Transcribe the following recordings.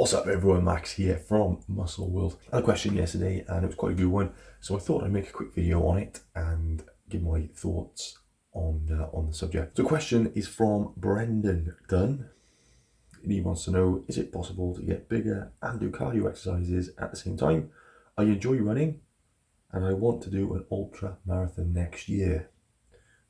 What's up everyone, Max here from Muscle World. I had a question yesterday and it was quite a good one, so I thought I'd make a quick video on it and give my thoughts on the subject. So the question is from Brendan Dunne, and he wants to know, is it possible to get bigger and do cardio exercises at the same time? I enjoy running and I want to do an ultra marathon next year,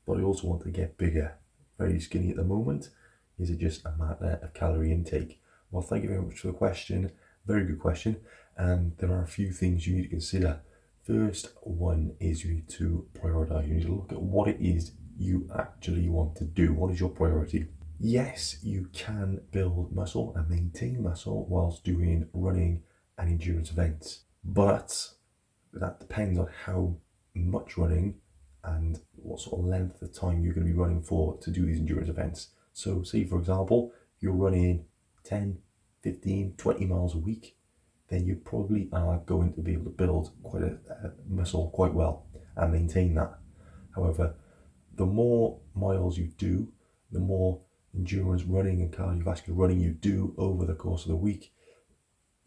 but I also want to get bigger. Very skinny at the moment. Is it just a matter of calorie intake? Well, thank you very much for the question. Very good question. And there are a few things you need to consider. First one is you need to prioritize. You need to look at what it is you actually want to do. What is your priority? Yes, you can build muscle and maintain muscle whilst doing running and endurance events, but that depends on how much running and what sort of length of time you're going to be running for to do these endurance events. So say for example, you're running 10, 15, 20 miles a week, then you probably are going to be able to build quite a muscle quite well and maintain that. However, the more miles you do, the more endurance running and cardiovascular running you do over the course of the week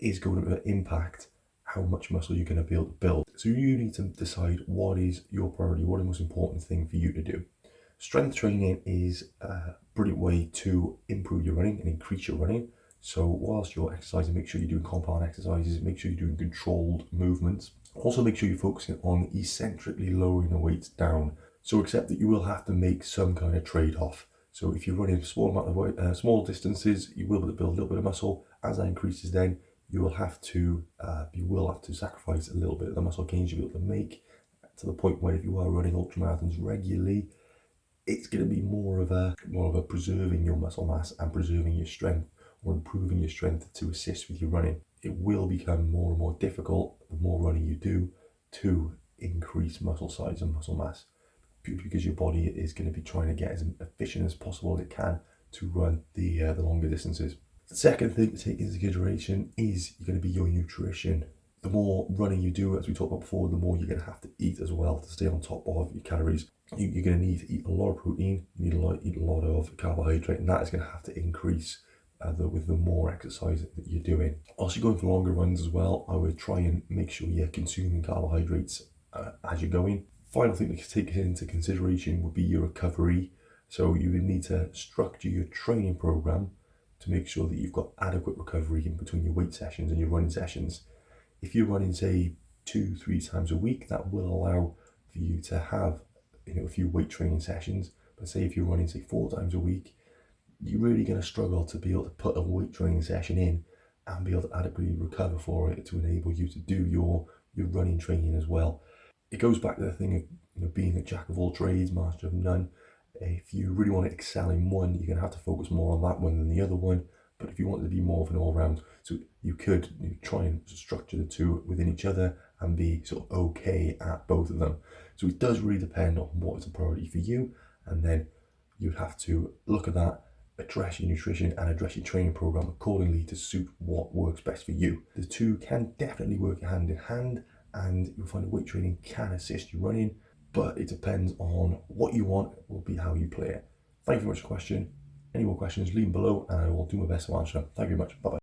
is going to impact how much muscle you're going to be able to build. So you need to decide what is your priority, what is the most important thing for you to do. Strength training is a brilliant way to improve your running and increase your running. So whilst you're exercising, make sure you're doing compound exercises, make sure you're doing controlled movements. Also make sure you're focusing on eccentrically lowering the weights down. So accept that you will have to make some kind of trade-off. So if you're running a small amount of weight, small distances, you will be able to build a little bit of muscle. As that increases, then you will have to sacrifice a little bit of the muscle gains you'll be able to make, to the point where if you are running ultramarathons regularly, it's going to be more of a preserving your muscle mass and preserving your strength, or improving your strength to assist with your running. It will become more and more difficult the more running you do to increase muscle size and muscle mass, purely because your body is going to be trying to get as efficient as possible as it can to run the longer distances. The second thing to take into consideration is you're going to be your nutrition. The more running you do, as we talked about before, the more you're going to have to eat as well to stay on top of your calories. You're going to need to eat a lot of protein, you need to eat a lot of carbohydrate, and that is going to have to increase with the more exercise that you're doing. Also, you're going for longer runs as well, I would try and make sure you're consuming carbohydrates as you're going. Final thing to take into consideration would be your recovery. So you would need to structure your training program to make sure that you've got adequate recovery in between your weight sessions and your running sessions. If you're running, say, 2-3 times a week, that will allow for you to have a few weight training sessions. But say if you're running, say, 4 times a week, you're really going to struggle to be able to put a weight training session in and be able to adequately recover for it to enable you to do your running training as well. It goes back to the thing of being a jack of all trades, master of none. If you really want to excel in one, you're going to have to focus more on that one than the other one. But if you want to be more of an all-round, so you could try and structure the two within each other and be sort of okay at both of them. So it does really depend on what is a priority for you, and then you'd have to look at that, address your nutrition and address your training program accordingly to suit what works best for you. The two can definitely work hand in hand, and you'll find that weight training can assist you running, but it depends on what you want, will be how you play it. Thank you very much for the question. Any more questions, leave them below and I will do my best to answer them. Thank you very much. Bye-bye.